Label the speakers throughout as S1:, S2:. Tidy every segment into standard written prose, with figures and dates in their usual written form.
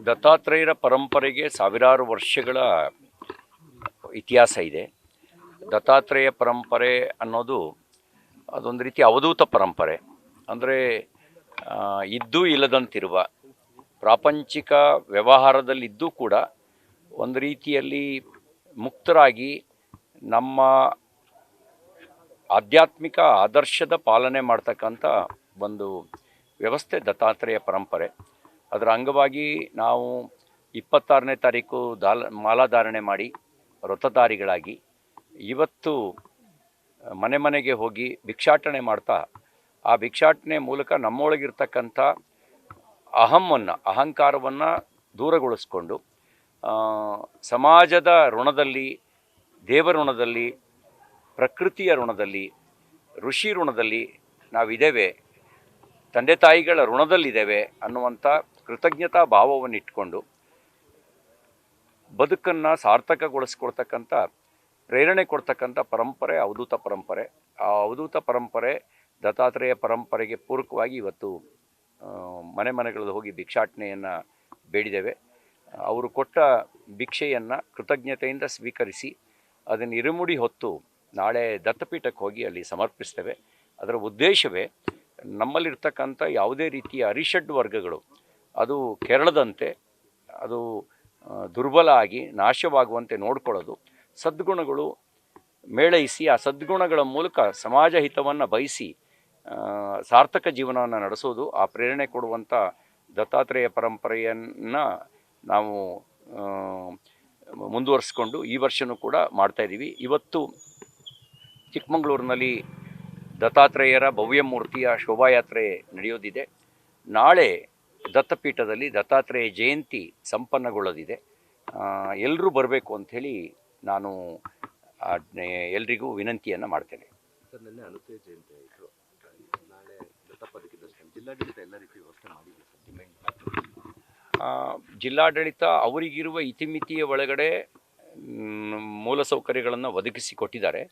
S1: ದತ್ತಾತ್ರೇಯರ ಪರಂಪರೆಗೆ ಸಾವಿರಾರು ವರ್ಷಗಳ ಇತಿಹಾಸ ಇದೆ. ದತ್ತಾತ್ರೇಯ ಪರಂಪರೆ ಅನ್ನೋದು ಅದೊಂದು ರೀತಿ ಅವಧೂತ ಪರಂಪರೆ. ಅಂದರೆ ಇದ್ದೂ ಇಲ್ಲದಂತಿರುವ ಪ್ರಾಪಂಚಿಕ ವ್ಯವಹಾರದಲ್ಲಿದ್ದೂ ಕೂಡ ಒಂದು ರೀತಿಯಲ್ಲಿ ಮುಕ್ತರಾಗಿ ನಮ್ಮ ಆಧ್ಯಾತ್ಮಿಕ ಆದರ್ಶದ ಪಾಲನೆ ಮಾಡ್ತಕ್ಕಂಥ ಒಂದು ವ್ಯವಸ್ಥೆ ದತ್ತಾತ್ರೇಯ ಪರಂಪರೆ. ಅದರ ಅಂಗವಾಗಿ ನಾವು 26ನೇ ತಾರೀಕು ಮಾಲಾಧಾರಣೆ ಮಾಡಿ ವ್ರತಧಾರಿಗಳಾಗಿ ಇವತ್ತು ಮನೆ ಮನೆಗೆ ಹೋಗಿ ಭಿಕ್ಷಾಟನೆ ಮಾಡ್ತಾ ಆ ಭಿಕ್ಷಾಟನೆ ಮೂಲಕ ನಮ್ಮೊಳಗಿರ್ತಕ್ಕಂಥ ಅಹಂಕಾರವನ್ನು ದೂರಗೊಳಿಸ್ಕೊಂಡು ಸಮಾಜದ ಋಣದಲ್ಲಿ, ದೇವರ ಋಣದಲ್ಲಿ, ಪ್ರಕೃತಿಯ ಋಣದಲ್ಲಿ, ಋಷಿ ಋಣದಲ್ಲಿ ನಾವಿದ್ದೇವೆ, ತಂದೆ ತಾಯಿಗಳ ಋಣದಲ್ಲಿದ್ದೇವೆ ಅನ್ನುವಂಥ ಕೃತಜ್ಞತಾ ಭಾವವನ್ನು ಇಟ್ಕೊಂಡು ಬದುಕನ್ನು ಸಾರ್ಥಕಗೊಳಿಸ್ಕೊಳ್ತಕ್ಕಂಥ ಪ್ರೇರಣೆ ಕೊಡ್ತಕ್ಕಂಥ ಪರಂಪರೆ ಅವಧೂತ ಪರಂಪರೆ. ಆ ಅವಧೂತ ಪರಂಪರೆ ದತ್ತಾತ್ರೇಯ ಪರಂಪರೆಗೆ ಪೂರಕವಾಗಿ ಇವತ್ತು ಮನೆ ಮನೆಗಳಲ್ಲಿ ಹೋಗಿ ಭಿಕ್ಷಾಟನೆಯನ್ನು ಬೇಡಿದ್ದೇವೆ. ಅವರು ಕೊಟ್ಟ ಭಿಕ್ಷೆಯನ್ನು ಕೃತಜ್ಞತೆಯಿಂದ ಸ್ವೀಕರಿಸಿ ಅದನ್ನು ಇರುಮುಡಿ ಹೊತ್ತು ನಾಳೆ ದತ್ತಪೀಠಕ್ಕೆ ಹೋಗಿ ಅಲ್ಲಿ ಸಮರ್ಪಿಸ್ತೇವೆ. ಅದರ ಉದ್ದೇಶವೇ ನಮ್ಮಲ್ಲಿರ್ತಕ್ಕಂಥ ಯಾವುದೇ ರೀತಿಯ ಅರಿಷಡ್ ವರ್ಗಗಳು ಅದು ಕೆರಳದಂತೆ, ಅದು ದುರ್ಬಲ ಆಗಿ ನಾಶವಾಗುವಂತೆ ನೋಡ್ಕೊಳ್ಳೋದು, ಸದ್ಗುಣಗಳು ಮೇಳೈಸಿ ಆ ಸದ್ಗುಣಗಳ ಮೂಲಕ ಸಮಾಜ ಹಿತವನ್ನು ಬಯಸಿ ಸಾರ್ಥಕ ಜೀವನವನ್ನು ನಡೆಸೋದು, ಆ ಪ್ರೇರಣೆ ಕೊಡುವಂಥ ದತ್ತಾತ್ರೇಯ ಪರಂಪರೆಯನ್ನು ನಾವು ಮುಂದುವರಿಸ್ಕೊಂಡು ಈ ವರ್ಷವೂ ಕೂಡ ಮಾಡ್ತಾಯಿದ್ದೀವಿ. ಇವತ್ತು ಚಿಕ್ಕಮಗಳೂರಿನಲ್ಲಿ ದತ್ತಾತ್ರೇಯರ ಭವ್ಯ ಮೂರ್ತಿಯ ಶೋಭಾಯಾತ್ರೆ ನಡೆಯೋದಿದೆ. ನಾಳೆ ದತ್ತಪೀಠದಲ್ಲಿ ದತ್ತಾತ್ರೇಯ ಜಯಂತಿ ಸಂಪನ್ನಗೊಳ್ಳೋದಿದೆ. ಎಲ್ಲರೂ ಬರಬೇಕು ಅಂಥೇಳಿ ನಾನು ಎಲ್ರಿಗೂ ವಿನಂತಿಯನ್ನು ಮಾಡ್ತೇನೆ.
S2: ಸರ್, ನಿನ್ನೆ ಅನುಸೂಯ ಜಯಂತಿ ಆಯಿತು, ನಾಳೆ ದತ್ತಪದಕ್ಕೆ ಜಿಲ್ಲಾಡಳಿತ ಎಲ್ಲ ರೀತಿ ವ್ಯವಸ್ಥೆ ಮಾಡಿದೆ
S1: ಸರ್. ಜಿಲ್ಲಾಡಳಿತ ಅವರಿಗಿರುವ ಇತಿಮಿತಿಯ ಒಳಗಡೆ ಮೂಲಸೌಕರ್ಯಗಳನ್ನು ಒದಗಿಸಿಕೊಟ್ಟಿದ್ದಾರೆ.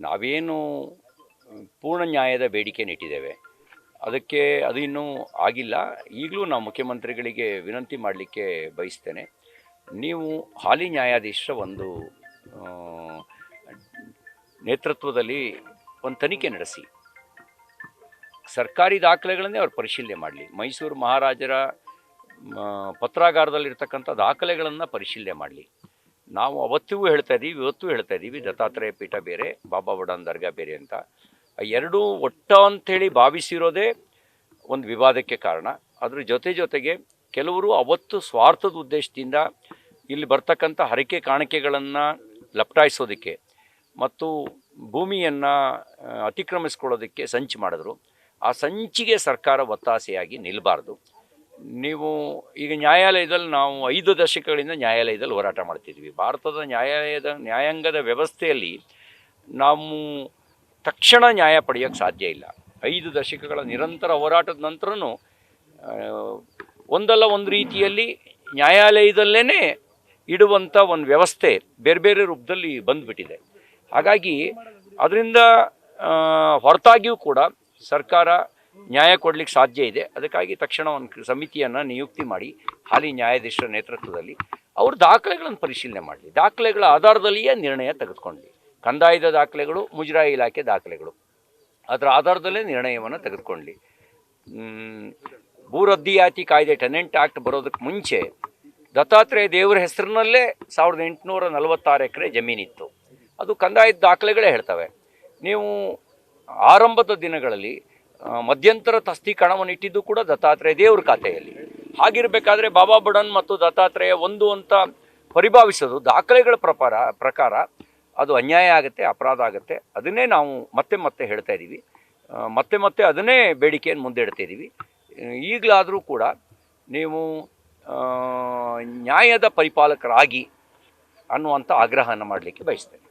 S1: ನಾವೇನು ಪೂರ್ಣ ನ್ಯಾಯದ ಬೇಡಿಕೆ ಇಟ್ಟಿದ್ದೇವೆ, ಅದಕ್ಕೆ ಅದು ಇನ್ನೂ ಆಗಿಲ್ಲ. ಈಗಲೂ ನಾವು ಮುಖ್ಯಮಂತ್ರಿಗಳಿಗೆ ವಿನಂತಿ ಮಾಡಲಿಕ್ಕೆ ಬಯಸ್ತೇನೆ. ನೀವು ಹಾಲಿ ನ್ಯಾಯಾಧೀಶರ ಒಂದು ನೇತೃತ್ವದಲ್ಲಿ ಒಂದು ತನಿಖೆ ನಡೆಸಿ, ಸರ್ಕಾರಿ ದಾಖಲೆಗಳನ್ನೇ ಅವ್ರು ಪರಿಶೀಲನೆ ಮಾಡಲಿ. ಮೈಸೂರು ಮಹಾರಾಜರ ಪತ್ರಾಗಾರದಲ್ಲಿರ್ತಕ್ಕಂಥ ದಾಖಲೆಗಳನ್ನು ಪರಿಶೀಲನೆ ಮಾಡಲಿ. ನಾವು ಅವತ್ತಿಗೂ ಹೇಳ್ತಾ ಇದ್ದೀವಿ, ಇವತ್ತೂ ಹೇಳ್ತಾ ಇದ್ದೀವಿ, ದತ್ತಾತ್ರೇಯ ಪೀಠ ಬೇರೆ, ಬಾಬಾ ಬುಡಾನ್ ದರ್ಗಾ ಬೇರೆ ಅಂತ. ಎರಡೂ ಒಟ್ಟ ಅಂಥೇಳಿ ಭಾವಿಸಿರೋದೇ ಒಂದು ವಿವಾದಕ್ಕೆ ಕಾರಣ. ಅದ್ರ ಜೊತೆಗೆ ಕೆಲವರು ಅವತ್ತು ಸ್ವಾರ್ಥದ ಉದ್ದೇಶದಿಂದ ಇಲ್ಲಿ ಬರ್ತಕ್ಕಂಥ ಹರಕೆ ಕಾಣಿಕೆಗಳನ್ನು ಲಪಟಾಯಿಸೋದಕ್ಕೆ ಮತ್ತು ಭೂಮಿಯನ್ನು ಅತಿಕ್ರಮಿಸ್ಕೊಳ್ಳೋದಕ್ಕೆ ಸಂಚು ಮಾಡಿದ್ರು. ಆ ಸಂಚಿಗೆ ಸರ್ಕಾರ ಒತ್ತಾಸೆಯಾಗಿ ನಿಲ್ಲಬಾರ್ದು. ನೀವು ಈಗ ನ್ಯಾಯಾಲಯದಲ್ಲಿ ನಾವು 5 ದಶಕಗಳಿಂದ ನ್ಯಾಯಾಲಯದಲ್ಲಿ ಹೋರಾಟ ಮಾಡ್ತಿದ್ವಿ. ಭಾರತದ ನ್ಯಾಯಾಂಗದ ವ್ಯವಸ್ಥೆಯಲ್ಲಿ ನಾವು ತಕ್ಷಣ ನ್ಯಾಯ ಪಡೆಯೋಕ್ಕೆ ಸಾಧ್ಯ ಇಲ್ಲ. 5 ದಶಕಗಳ ನಿರಂತರ ಹೋರಾಟದ ನಂತರನೂ ಒಂದಲ್ಲ ಒಂದು ರೀತಿಯಲ್ಲಿ ನ್ಯಾಯಾಲಯದಲ್ಲೇ ಇಡುವಂಥ ಒಂದು ವ್ಯವಸ್ಥೆ ಬೇರೆ ಬೇರೆ ರೂಪದಲ್ಲಿ ಬಂದುಬಿಟ್ಟಿದೆ. ಹಾಗಾಗಿ ಅದರಿಂದ ಹೊರತಾಗಿಯೂ ಕೂಡ ಸರ್ಕಾರ ನ್ಯಾಯ ಕೊಡಲಿಕ್ಕೆ ಸಾಧ್ಯ ಇದೆ. ಅದಕ್ಕಾಗಿ ತಕ್ಷಣ ಒಂದು ಸಮಿತಿಯನ್ನು ನಿಯುಕ್ತಿ ಮಾಡಿ ಹಾಲಿ ನ್ಯಾಯಾಧೀಶರ ನೇತೃತ್ವದಲ್ಲಿ ಅವರು ದಾಖಲೆಗಳನ್ನು ಪರಿಶೀಲನೆ ಮಾಡಲಿ. ದಾಖಲೆಗಳ ಆಧಾರದಲ್ಲಿಯೇ ನಿರ್ಣಯ ತೆಗೆದುಕೊಳ್ಳಿ. ಕಂದಾಯದ ದಾಖಲೆಗಳು, ಮುಜರಾಯಿ ಇಲಾಖೆ ದಾಖಲೆಗಳು, ಅದರ ಆಧಾರದಲ್ಲೇ ನಿರ್ಣಯವನ್ನು ತೆಗೆದುಕೊಳ್ಳಿ. ಭೂ ರದ್ದಿಯಾತಿ ಕಾಯ್ದೆ ಟೆನೆಂಟ್ ಆ್ಯಕ್ಟ್ ಬರೋದಕ್ಕೆ ಮುಂಚೆ ದತ್ತಾತ್ರೇಯ ದೇವರ ಹೆಸರಿನಲ್ಲೇ 1846 ಎಕರೆ ಜಮೀನಿತ್ತು. ಅದು ಕಂದಾಯದ ದಾಖಲೆಗಳೇ ಹೇಳ್ತವೆ. ನೀವು ಆರಂಭದ ದಿನಗಳಲ್ಲಿ ಮಧ್ಯಂತರ ತಸ್ತೀಕರಣವನ್ನು ಇಟ್ಟಿದ್ದು ಕೂಡ ದತ್ತಾತ್ರೇಯ ದೇವ್ರ ಖಾತೆಯಲ್ಲಿ. ಹಾಗಿರಬೇಕಾದ್ರೆ ಬಾಬಾ ಬುಡನ್ ಮತ್ತು ದತ್ತಾತ್ರೇಯ ಒಂದು ಅಂತ ಪರಿಭಾವಿಸೋದು ದಾಖಲೆಗಳ ಪ್ರಕಾರ ಅದು ಅನ್ಯಾಯ ಆಗುತ್ತೆ, ಅಪರಾಧ ಆಗುತ್ತೆ. ಅದನ್ನೇ ನಾವು ಮತ್ತೆ ಹೇಳ್ತಾ ಇದ್ದೀವಿ, ಮತ್ತೆ ಅದನ್ನೇ ಬೇಡಿಕೆಯನ್ನು ಮುಂದೆ ಇಡ್ತಾ ಇದ್ದೀವಿ. ಈಗಲಾದರೂ ಕೂಡ ನೀವು ನ್ಯಾಯದ ಪರಿಪಾಲಕರಾಗಿ ಅನ್ನುವಂಥ ಆಗ್ರಹವನ್ನು ಮಾಡಲಿಕ್ಕೆ ಬಯಸ್ತೇನೆ.